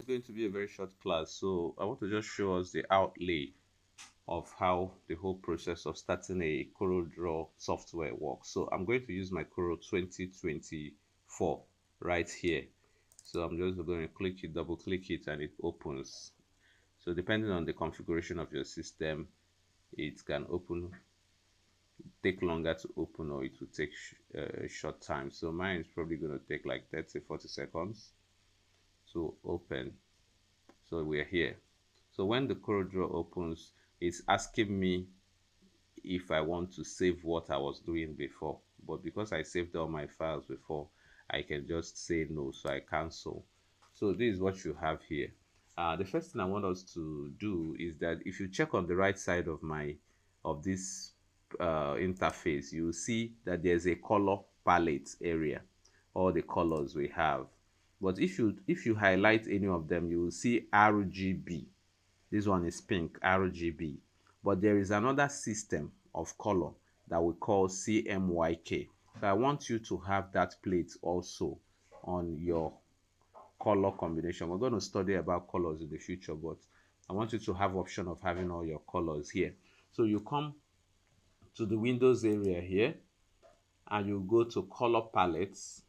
going to be a very short class, so I want to just show us the outlay of how the whole process of starting a CorelDraw software works. So I'm going to use my Corel 2024 right here. So I'm just going to click it, double click it, and it opens. So depending on the configuration of your system, it can take longer to open, or it will take a short time. So mine is probably going to take like 30-40 seconds to open. So we're here. So when the CorelDraw opens, it's asking me if I want to save what I was doing before, but because I saved all my files before, I can just say no, so I cancel. So this is what you have here. The first thing I want us to do is that if you check on the right side of this interface, you will see that there's a color palette area, all the colors we have. But if you highlight any of them, you will see RGB. This one is pink, RGB. But there is another system of color that we call CMYK. So I want you to have that plate also on your color combination. We're going to study about colors in the future, but I want you to have option of having all your colors here. So you come to the Windows area here, and you go to color palettes,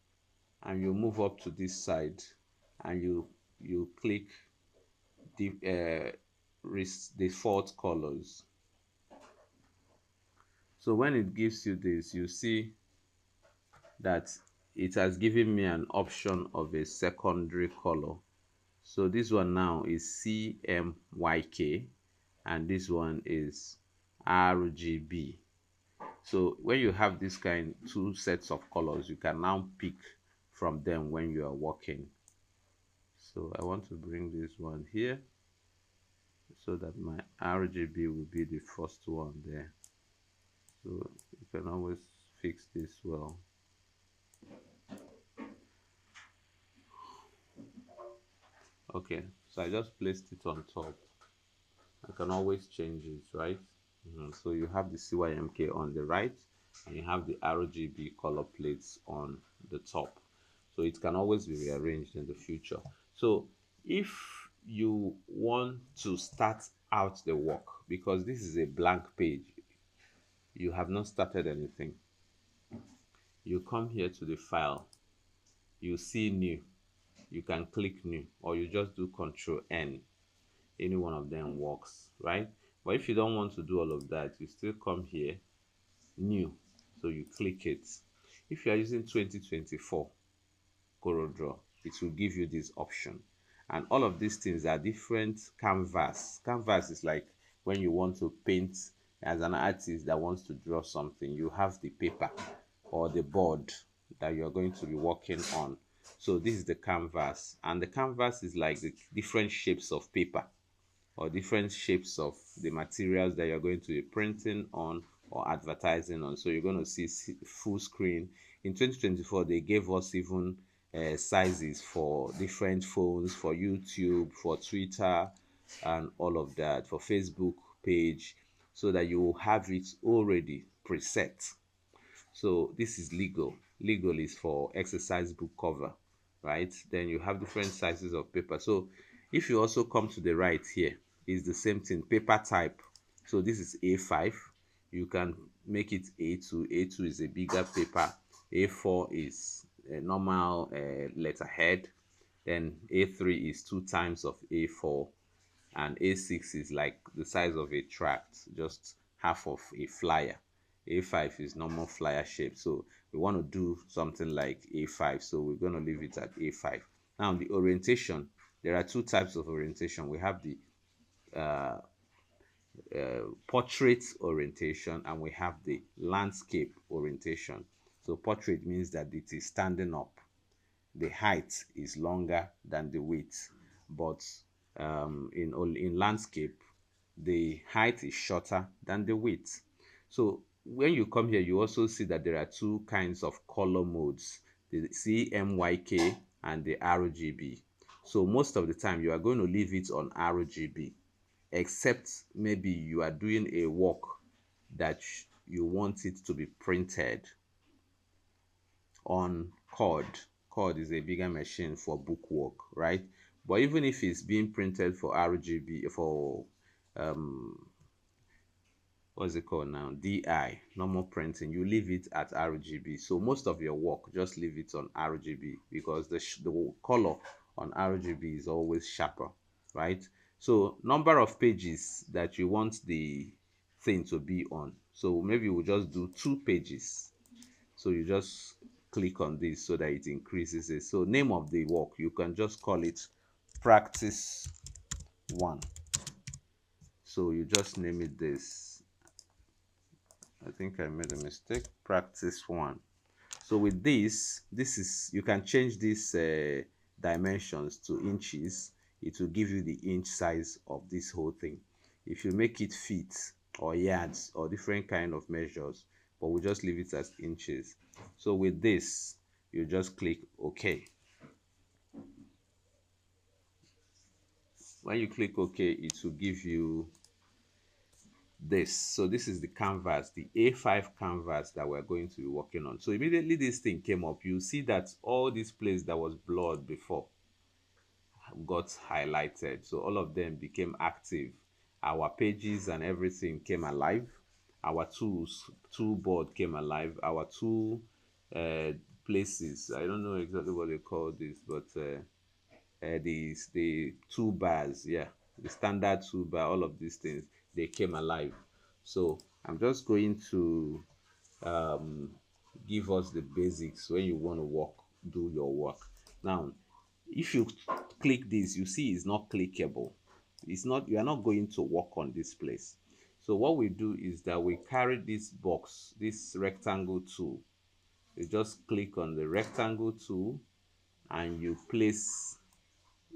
and you move up to this side, and you click the default colors. So when it gives you this, you see that it has given me an option of a secondary color. So this one now is CMYK, and this one is RGB. So when you have this two sets of colors, you can now pick from them when you are working. So I want to bring this one here so that my RGB will be the first one there. So you can always fix this well. Okay, so I just placed it on top. I can always change it, right? So you have the CYMK on the right, and you have the RGB color plates on the top. So it can always be rearranged in the future. So if you want to start out the work, because this is a blank page, you have not started anything, you come here to the file, you see new, you can click new, or you just do Control N. Any one of them works, right? But if you don't want to do all of that, you still come here, new, so you click it. If you are using 2024 CorelDraw, it will give you this option, and all of these things are different canvas. Canvas is like when you want to paint as an artist that wants to draw something, you have the paper or the board that you're going to be working on. So this is the canvas, and the canvas is like the different shapes of paper or different shapes of the materials that you're going to be printing on or advertising on. So you're going to see full screen. In 2024, they gave us even sizes for different phones, for YouTube, for Twitter, and all of that, for Facebook page, so that you will have it already preset. So this is legal. Legal is for exercise book cover, right? Then you have different sizes of paper. So if you also come to the right here, is the same thing, paper type. So this is A5. You can make it A2. A2 is a bigger paper. A4 is a normal letterhead. Then A3 is 2 times of A4, and A6 is like the size of a tract, just half of a flyer. A5 is normal flyer shape. So we want to do something like A5, so we're going to leave it at A5. Now the orientation, there are 2 types of orientation. We have the portrait orientation, and we have the landscape orientation. So portrait means that it is standing up. The height is longer than the width, but in landscape, the height is shorter than the width. So when you come here, you also see that there are 2 kinds of color modes, the CMYK and the RGB. So most of the time you are going to leave it on RGB, except maybe you are doing a work that you want it to be printed on CORD. CORD is a bigger machine for book work, right? But even if it's being printed for RGB, for what's it called now, DI, normal printing, you leave it at RGB. So most of your work, just leave it on RGB, because the color on RGB is always sharper, right? So number of pages that you want the thing to be on, so maybe we'll just do 2 pages. So you just click on this so that it increases it. So name of the work, you can just call it practice 1. So you just name it this. I think I made a mistake. Practice 1. So with this is, you can change these dimensions to inches. It will give you the inch size of this whole thing. If you make it feet or yards or different kind of measures, but we'll just leave it as inches. So with this, you just click OK. When you click OK, it will give you this. So this is the canvas, the A5 canvas that we're going to be working on. So immediately this thing came up, you see that all this place that was blurred before got highlighted. So all of them became active. Our pages and everything came alive. Our toolboard came alive. Our two places, I don't know exactly what they call this, but the toolbars, yeah, the standard toolbar, all of these things, they came alive. So I'm just going to give us the basics when you want to do your work. Now if you click this, you see it's not clickable. It's not, you are not going to work on this place. So what we do is that we carry this box, this rectangle tool. You just click on the rectangle tool and you place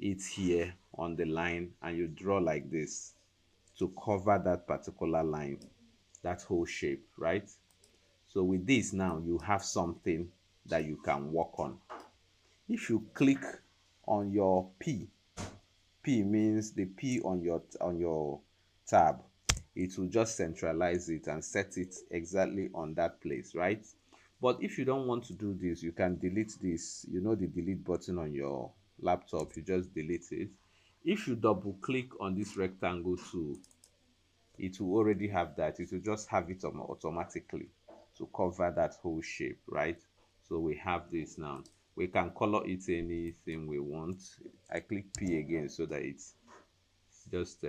it here on the line, and you draw like this to cover that particular line, that whole shape, right? So with this now, you have something that you can work on. If you click on your P means the P on your tab, it will just centralize it and set it exactly on that place, right? But if you don't want to do this, you can delete this. You know the delete button on your laptop, you just delete it. If you double click on this rectangle tool, it will already have that. It will just have it automatically to cover that whole shape, right? So we have this now. We can color it anything we want. I click P again so that it just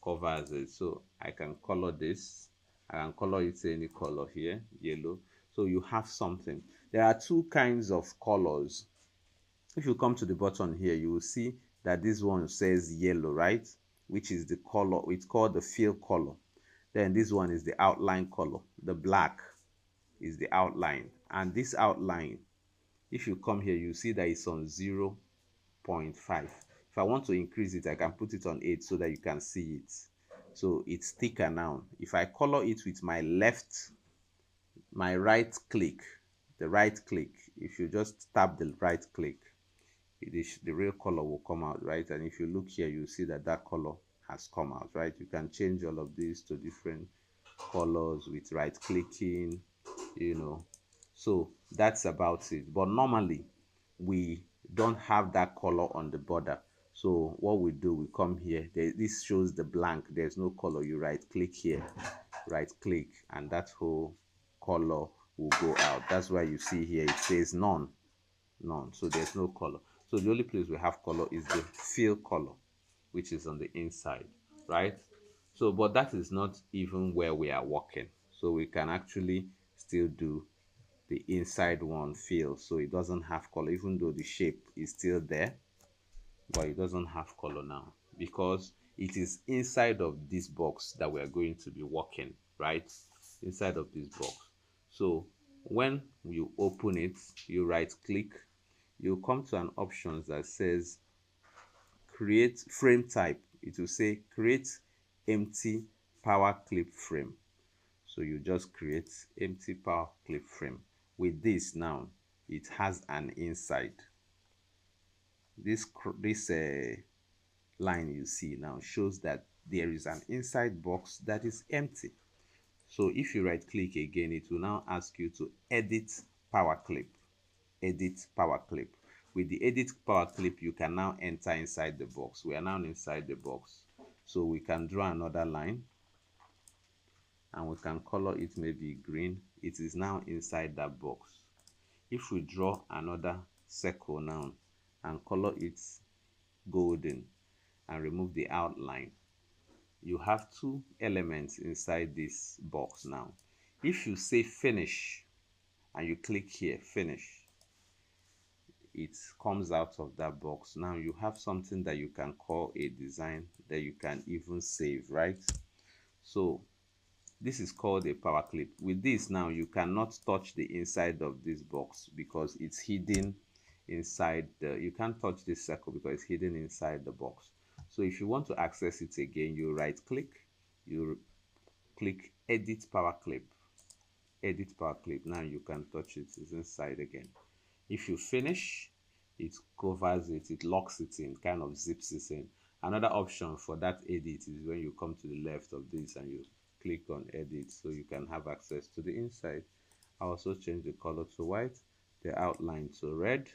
covers it. So I can color this. I can color it any color here, yellow. So you have something. There are 2 kinds of colors. If you come to the button here, you will see that this one says yellow, right? Which is the color, it's called the fill color. Then this one is the outline color. The black is the outline. And this outline, if you come here, you see that it's on 0.5. If I want to increase it, I can put it on 8 so that you can see it. So it's thicker now. If I color it with my right click, the right click, if you just tap the right click, the real color will come out, right? And if you look here, you see that that color has come out, right? You can change all of these to different colors with right clicking, you know. So that's about it. But normally we don't have that color on the border. So what we do, we come here, this shows the blank, there's no color. You right click here, right click, and that whole color will go out. That's why you see here it says none. So there's no color. So the only place we have color is the fill color, which is on the inside, right? So but that is not even where we are working. So we can actually still do the inside one fill, so it doesn't have color, even though the shape is still there, but it doesn't have color now because it is inside of this box that we are going to be working, right? Inside of this box. So when you open it, you right click, you come to an option that says create frame type. It will say create empty power clip frame. So you just create empty power clip frame. With this now, it has an inside. This line you see now shows that there is an inside box that is empty. So if you right click again, it will now ask you to edit power clip. Edit power clip. with the edit power clip, you can now enter inside the box. We are now inside the box, so we can draw another line and we can color it maybe green. It is now inside that box. If we draw another circle now and color it golden and remove the outline, you have two elements inside this box now. If you say finish and you click here, finish, it comes out of that box. Now you have something that you can call a design that you can even save, right? So this is called a power clip. With this now, you cannot touch the inside of this box because it's hidden inside the, you can't touch this circle because it's hidden inside the box. So if you want to access it again, you right click, you click edit power clip, edit power clip. Now you can touch it, it's inside again. If you finish, it covers it, it locks it in, kind of zips it in. Another option for that edit is when you come to the left of this and you click on edit, so you can have access to the inside. I'll also change the color to white, the outline to red.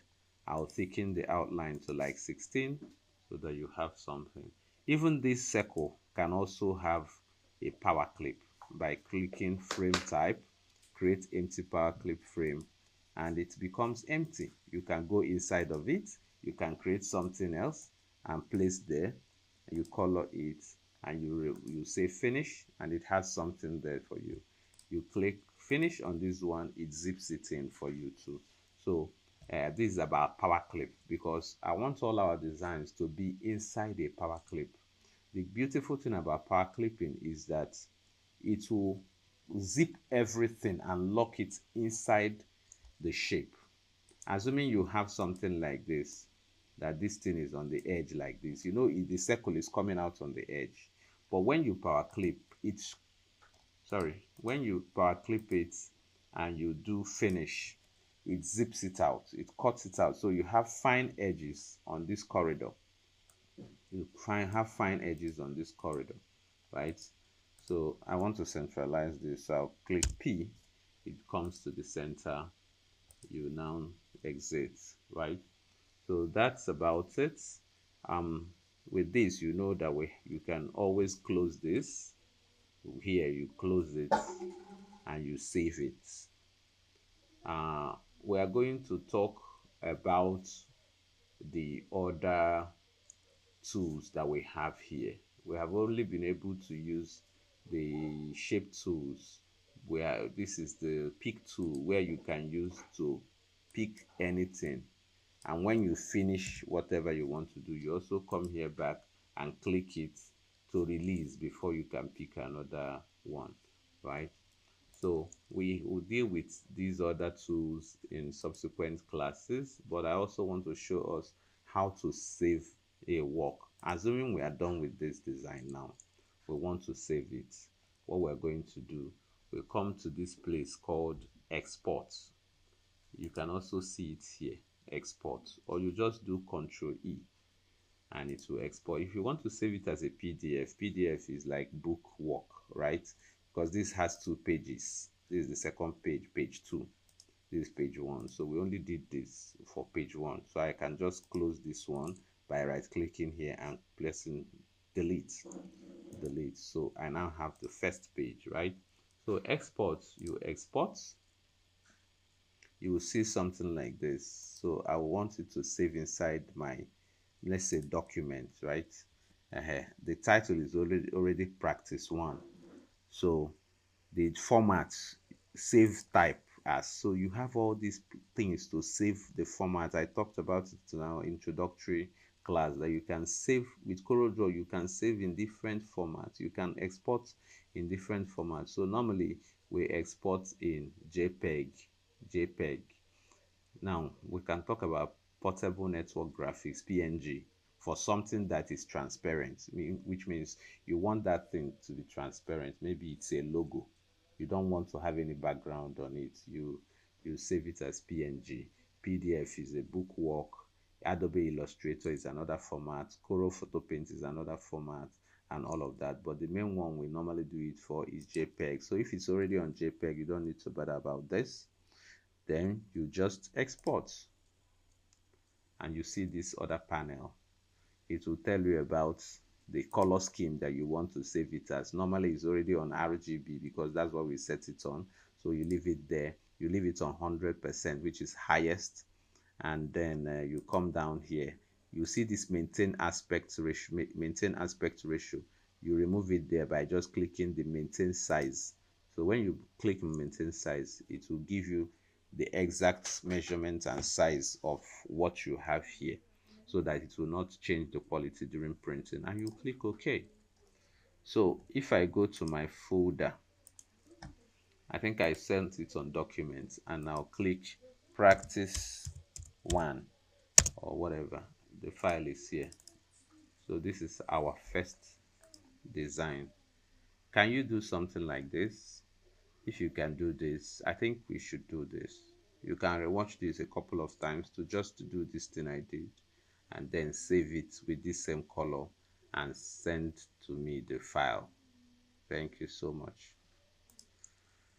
I'll thicken the outline to like 16 so that you have something. Even this circle can also have a power clip by clicking frame type, create empty power clip frame, and it becomes empty. You can go inside of it, you can create something else and place there, you color it, and you say finish, and it has something there for you. You click finish on this one, it zips it in for you too. So this is about power clip, because I want all our designs to be inside a power clip. The beautiful thing about power clipping is that it will zip everything and lock it inside the shape. Assuming you have something like this, that this thing is on the edge like this, you know, the circle is coming out on the edge. But when you power clip it, when you power clip it and you do finish, it zips it out, it cuts it out. So you have fine edges on this corridor. You have fine edges on this corridor, right? So I want to centralize this. So I'll click P, it comes to the center. You now exit, right? So that's about it. With this, you know that you can always close this. Here you close it and you save it. We are going to talk about the other tools that we have here. We have only been able to use the shape tools, where this is the pick tool, where you can use to pick anything, and when you finish whatever you want to do, you also come here back and click it to release before you can pick another one, right? So we will deal with these other tools in subsequent classes, but I also want to show us how to save a work. Assuming we are done with this design now, we want to save it. What we're going to do, we come to this place called export. You can also see it here, export, or you just do Ctrl E and it will export. If you want to save it as a PDF, PDF is like book work, right? Because this has 2 pages. This is the second page, page 2. This is page 1. So we only did this for page 1. So I can just close this one by right clicking here and pressing delete. Delete. So I now have the first page, right? So export, you export, you will see something like this. So I want it to save inside my, let's say, document, right? The title is already practice 1. So the format, save type as. So you have all these things to save the format. I talked about it in our introductory class, that you can save with CorelDraw. You can save in different formats. You can export in different formats. So normally we export in JPEG. Now we can talk about portable network graphics, PNG, for something that is transparent, which means you want that thing to be transparent. Maybe it's a logo, you don't want to have any background on it, you save it as PNG. PDF is a book work. Adobe Illustrator is another format. Corel Photo Paint is another format, and all of that. But the main one we normally do it for is JPEG. So if it's already on JPEG, you don't need to bother about this. Then you just export. and you see this other panel, it will tell you about the color scheme that you want to save it as. Normally it's already on RGB because that's what we set it on, so you leave it there. You leave it on 100%, which is highest, and then you come down here, you see this maintain aspect ratio. You remove it there by just clicking the maintain size. So when you click maintain size, it will give you the exact measurement and size of what you have here, so that it will not change the quality during printing, and you click OK. So if I go to my folder, I think I sent it on documents, and I'll click practice 1 or whatever the file is here. So this is our first design. Can you do something like this? If you can do this, I think we should do this. You can rewatch this a couple of times to just do this thing I did, and then save it with this same color and send to me the file. Thank you so much.